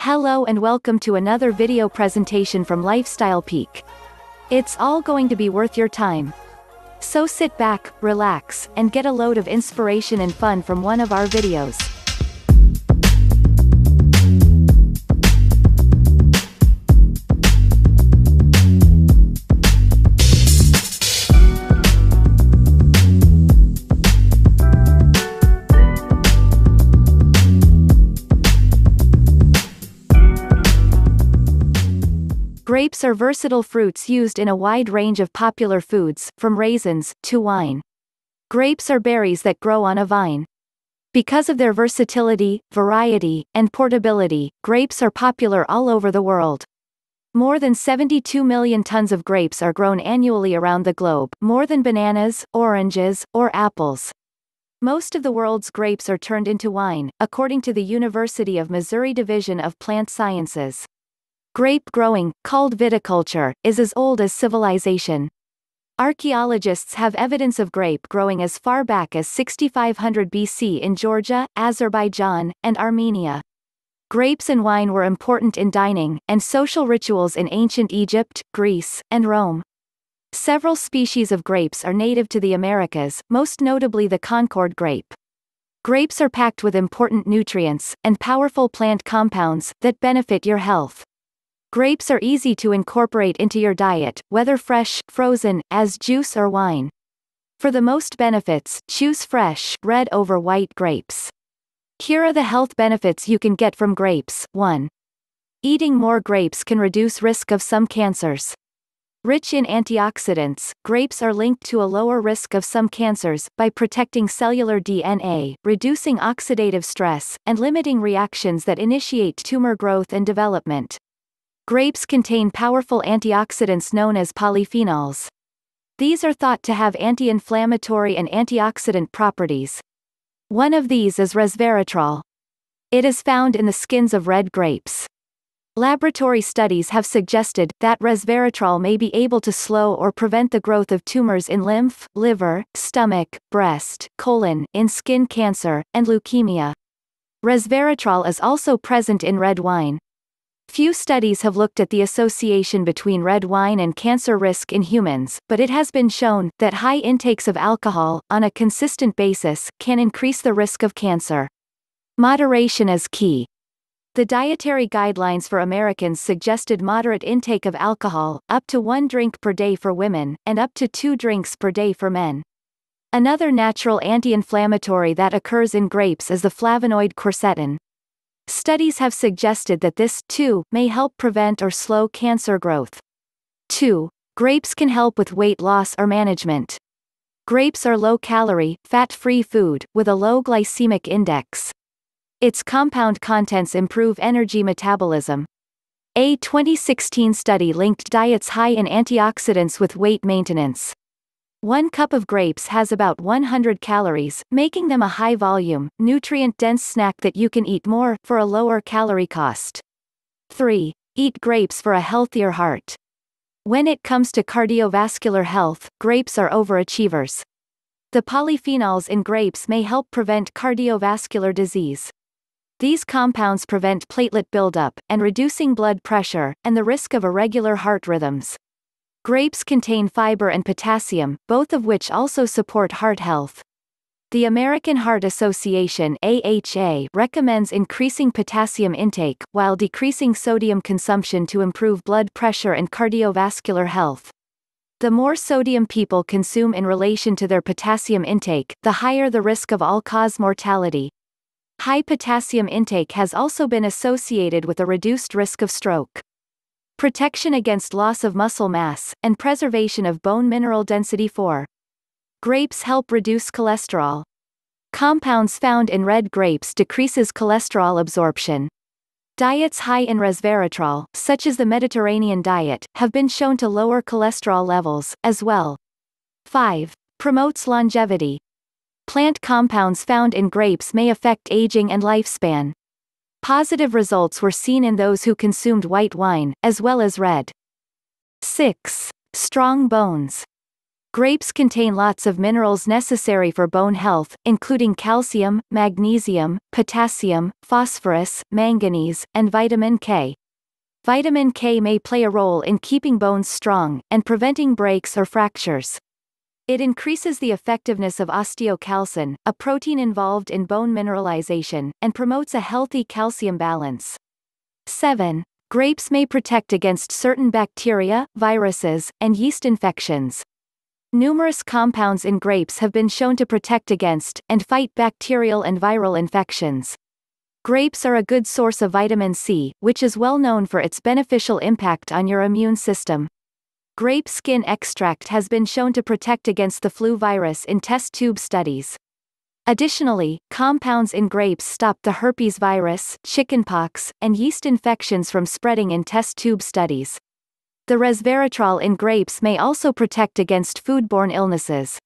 Hello and welcome to another video presentation from Lifestyle Peak. It's all going to be worth your time. So sit back, relax, and get a load of inspiration and fun from one of our videos. Grapes are versatile fruits used in a wide range of popular foods, from raisins to wine. Grapes are berries that grow on a vine. Because of their versatility, variety, and portability, grapes are popular all over the world. More than 72 million tons of grapes are grown annually around the globe, more than bananas, oranges, or apples. Most of the world's grapes are turned into wine, according to the University of Missouri Division of Plant Sciences. Grape growing, called viticulture, is as old as civilization. Archaeologists have evidence of grape growing as far back as 6500 BC in Georgia, Azerbaijan, and Armenia. Grapes and wine were important in dining and social rituals in ancient Egypt, Greece, and Rome. Several species of grapes are native to the Americas, most notably the Concord grape. Grapes are packed with important nutrients and powerful plant compounds that benefit your health. Grapes are easy to incorporate into your diet, whether fresh, frozen, as juice or wine. For the most benefits, choose fresh, red over white grapes. Here are the health benefits you can get from grapes. 1. Eating more grapes can reduce risk of some cancers. Rich in antioxidants, grapes are linked to a lower risk of some cancers by protecting cellular DNA, reducing oxidative stress, and limiting reactions that initiate tumor growth and development. Grapes contain powerful antioxidants known as polyphenols. These are thought to have anti-inflammatory and antioxidant properties. One of these is resveratrol. It is found in the skins of red grapes. Laboratory studies have suggested that resveratrol may be able to slow or prevent the growth of tumors in lymph, liver, stomach, breast, colon, in skin cancer, and leukemia. Resveratrol is also present in red wine. Few studies have looked at the association between red wine and cancer risk in humans, but it has been shown that high intakes of alcohol, on a consistent basis, can increase the risk of cancer. Moderation is key. The Dietary Guidelines for Americans suggested moderate intake of alcohol, up to 1 drink per day for women, and up to 2 drinks per day for men. Another natural anti-inflammatory that occurs in grapes is the flavonoid quercetin. Studies have suggested that this, too, may help prevent or slow cancer growth. 2. Grapes can help with weight loss or management. Grapes are low-calorie, fat-free food, with a low glycemic index. Its compound contents improve energy metabolism. A 2016 study linked diets high in antioxidants with weight maintenance. 1 cup of grapes has about 100 calories, making them a high-volume, nutrient-dense snack that you can eat more, for a lower calorie cost. 3. Eat grapes for a healthier heart. When it comes to cardiovascular health, grapes are overachievers. The polyphenols in grapes may help prevent cardiovascular disease. These compounds prevent platelet buildup, and reducing blood pressure, and the risk of irregular heart rhythms. Grapes contain fiber and potassium, both of which also support heart health. The American Heart Association (AHA) recommends increasing potassium intake, while decreasing sodium consumption to improve blood pressure and cardiovascular health. The more sodium people consume in relation to their potassium intake, the higher the risk of all-cause mortality. High potassium intake has also been associated with a reduced risk of stroke. Protection against loss of muscle mass, and preservation of bone mineral density. 4. Grapes help reduce cholesterol. Compounds found in red grapes decreases cholesterol absorption. Diets high in resveratrol, such as the Mediterranean diet, have been shown to lower cholesterol levels, as well. 5. Promotes longevity. Plant compounds found in grapes may affect aging and lifespan. Positive results were seen in those who consumed white wine, as well as red. 6. Strong bones. Grapes contain lots of minerals necessary for bone health, including calcium, magnesium, potassium, phosphorus, manganese, and vitamin K. Vitamin K may play a role in keeping bones strong, and preventing breaks or fractures. It increases the effectiveness of osteocalcin, a protein involved in bone mineralization, and promotes a healthy calcium balance. 7. Grapes may protect against certain bacteria, viruses, and yeast infections. Numerous compounds in grapes have been shown to protect against, and fight bacterial and viral infections. Grapes are a good source of vitamin C, which is well known for its beneficial impact on your immune system. Grape skin extract has been shown to protect against the flu virus in test tube studies. Additionally, compounds in grapes stop the herpes virus, chickenpox, and yeast infections from spreading in test tube studies. The resveratrol in grapes may also protect against foodborne illnesses.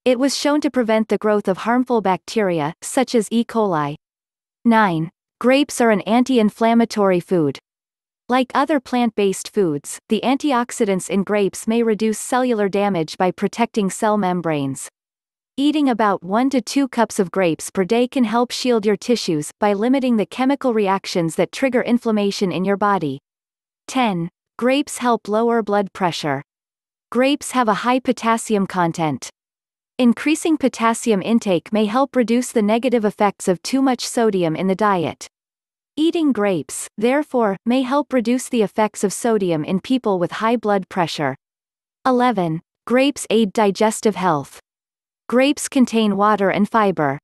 It was shown to prevent the growth of harmful bacteria, such as E. coli. 9. Grapes are an anti-inflammatory food. Like other plant-based foods, the antioxidants in grapes may reduce cellular damage by protecting cell membranes. Eating about 1 to 2 cups of grapes per day can help shield your tissues, by limiting the chemical reactions that trigger inflammation in your body. 10. Grapes help lower blood pressure. Grapes have a high potassium content. Increasing potassium intake may help reduce the negative effects of too much sodium in the diet. Eating grapes, therefore, may help reduce the effects of sodium in people with high blood pressure. 11. Grapes aid digestive health. Grapes contain water and fiber.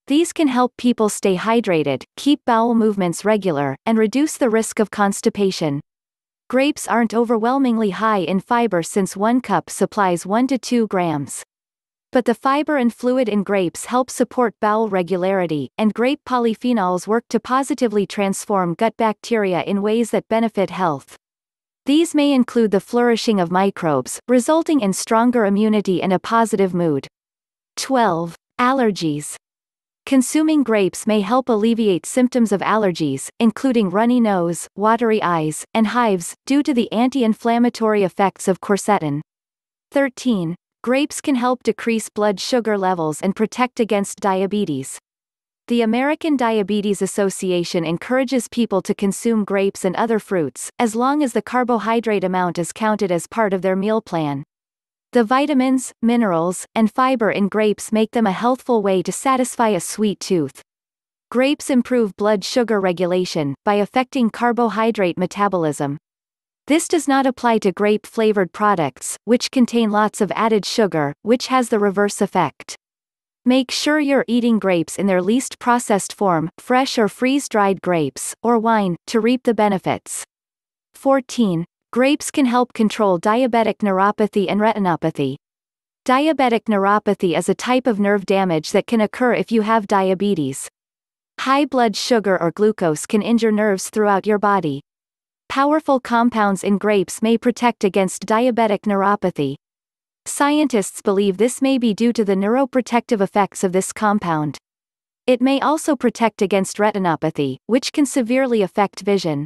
These can help people stay hydrated, keep bowel movements regular, and reduce the risk of constipation. Grapes aren't overwhelmingly high in fiber since 1 cup supplies 1 to 2 grams. But the fiber and fluid in grapes help support bowel regularity, and grape polyphenols work to positively transform gut bacteria in ways that benefit health. These may include the flourishing of microbes, resulting in stronger immunity and a positive mood. 12. Allergies. Consuming grapes may help alleviate symptoms of allergies, including runny nose, watery eyes, and hives, due to the anti-inflammatory effects of quercetin. 13. Grapes can help decrease blood sugar levels and protect against diabetes. The American Diabetes Association encourages people to consume grapes and other fruits, as long as the carbohydrate amount is counted as part of their meal plan. The vitamins, minerals, and fiber in grapes make them a healthful way to satisfy a sweet tooth. Grapes improve blood sugar regulation, by affecting carbohydrate metabolism. This does not apply to grape-flavored products, which contain lots of added sugar, which has the reverse effect. Make sure you're eating grapes in their least processed form, fresh or freeze-dried grapes, or wine, to reap the benefits. 14. Grapes can help control diabetic neuropathy and retinopathy. Diabetic neuropathy is a type of nerve damage that can occur if you have diabetes. High blood sugar or glucose can injure nerves throughout your body. Powerful compounds in grapes may protect against diabetic neuropathy. Scientists believe this may be due to the neuroprotective effects of this compound. It may also protect against retinopathy, which can severely affect vision.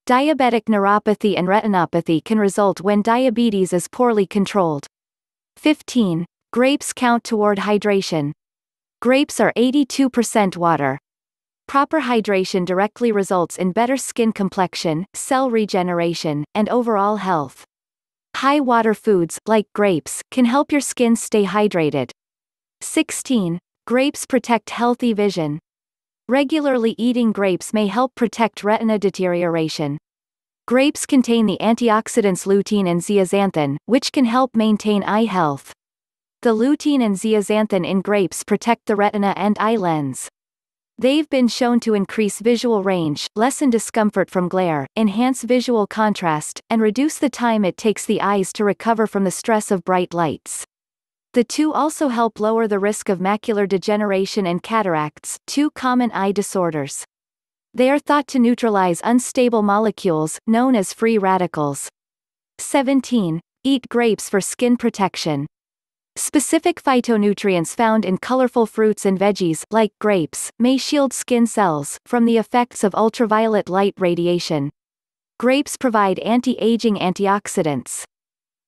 Diabetic neuropathy and retinopathy can result when diabetes is poorly controlled. 15. Grapes count toward hydration. Grapes are 82% water. Proper hydration directly results in better skin complexion, cell regeneration, and overall health. High water foods, like grapes, can help your skin stay hydrated. 16. Grapes protect healthy vision. Regularly eating grapes may help protect retina deterioration. Grapes contain the antioxidants lutein and zeaxanthin, which can help maintain eye health. The lutein and zeaxanthin in grapes protect the retina and eye lens. They've been shown to increase visual range, lessen discomfort from glare, enhance visual contrast, and reduce the time it takes the eyes to recover from the stress of bright lights. The two also help lower the risk of macular degeneration and cataracts, 2 common eye disorders. They are thought to neutralize unstable molecules, known as free radicals. 17. Eat grapes for skin protection. Specific phytonutrients found in colorful fruits and veggies, like grapes, may shield skin cells from the effects of ultraviolet light radiation. Grapes provide anti-aging antioxidants.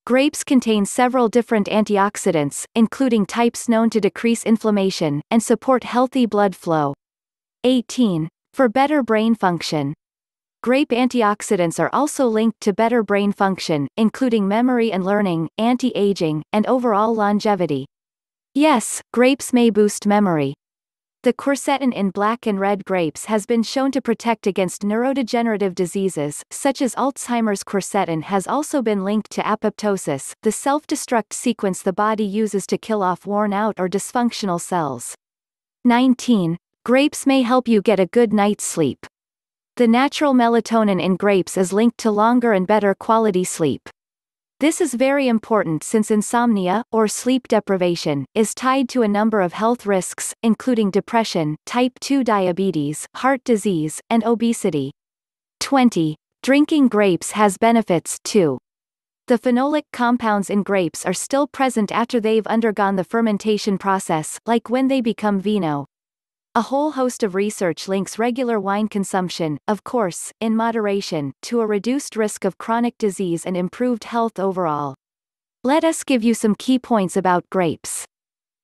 Grapes contain several different antioxidants, including types known to decrease inflammation and support healthy blood flow. 18. For better brain function. Grape antioxidants are also linked to better brain function, including memory and learning, anti-aging, and overall longevity. Yes, grapes may boost memory. The quercetin in black and red grapes has been shown to protect against neurodegenerative diseases, such as Alzheimer's. Quercetin has also been linked to apoptosis, the self-destruct sequence the body uses to kill off worn-out or dysfunctional cells. 19. Grapes may help you get a good night's sleep. The natural melatonin in grapes is linked to longer and better quality sleep. This is very important since insomnia, or sleep deprivation, is tied to a number of health risks, including depression, type 2 diabetes, heart disease, and obesity. 20. Drinking grapes has benefits, too. The phenolic compounds in grapes are still present after they've undergone the fermentation process, like when they become vino. A whole host of research links regular wine consumption, of course, in moderation, to a reduced risk of chronic disease and improved health overall. Let us give you some key points about grapes.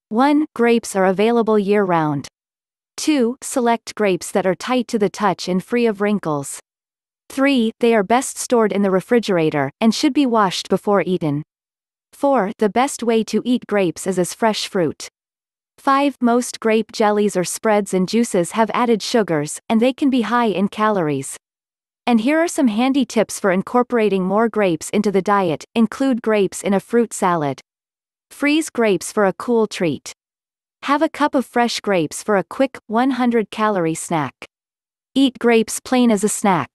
1. Grapes are available year-round. 2. Select grapes that are tight to the touch and free of wrinkles. 3. They are best stored in the refrigerator, and should be washed before eaten. 4. The best way to eat grapes is as fresh fruit. 5. Most grape jellies or spreads and juices have added sugars, and they can be high in calories. And here are some handy tips for incorporating more grapes into the diet. Include grapes in a fruit salad. Freeze grapes for a cool treat. Have a cup of fresh grapes for a quick, 100-calorie snack. Eat grapes plain as a snack.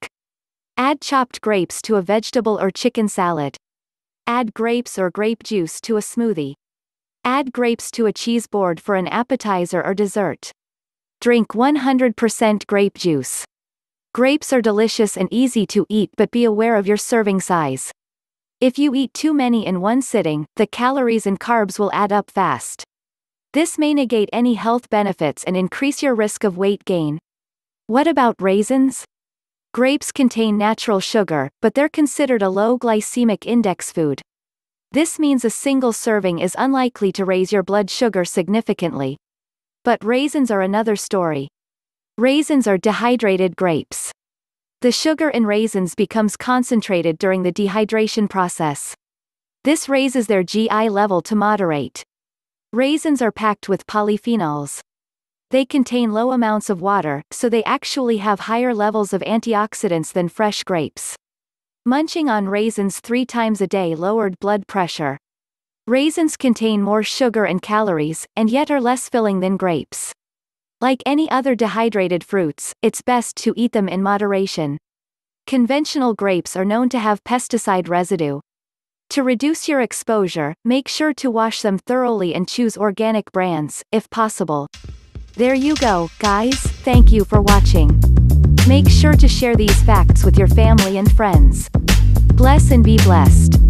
Add chopped grapes to a vegetable or chicken salad. Add grapes or grape juice to a smoothie. Add grapes to a cheese board for an appetizer or dessert. Drink 100% grape juice. Grapes are delicious and easy to eat, but be aware of your serving size. If you eat too many in one sitting, the calories and carbs will add up fast. This may negate any health benefits and increase your risk of weight gain. What about raisins? Grapes contain natural sugar, but they're considered a low glycemic index food. This means a single serving is unlikely to raise your blood sugar significantly. But raisins are another story. Raisins are dehydrated grapes. The sugar in raisins becomes concentrated during the dehydration process. This raises their GI level to moderate. Raisins are packed with polyphenols. They contain low amounts of water, so they actually have higher levels of antioxidants than fresh grapes. Munching on raisins 3 times a day lowered blood pressure. Raisins contain more sugar and calories, and yet are less filling than grapes. Like any other dehydrated fruits, it's best to eat them in moderation. Conventional grapes are known to have pesticide residue. To reduce your exposure, make sure to wash them thoroughly and choose organic brands, if possible. There you go, guys, thank you for watching. Make sure to share these facts with your family and friends. Bless and be blessed.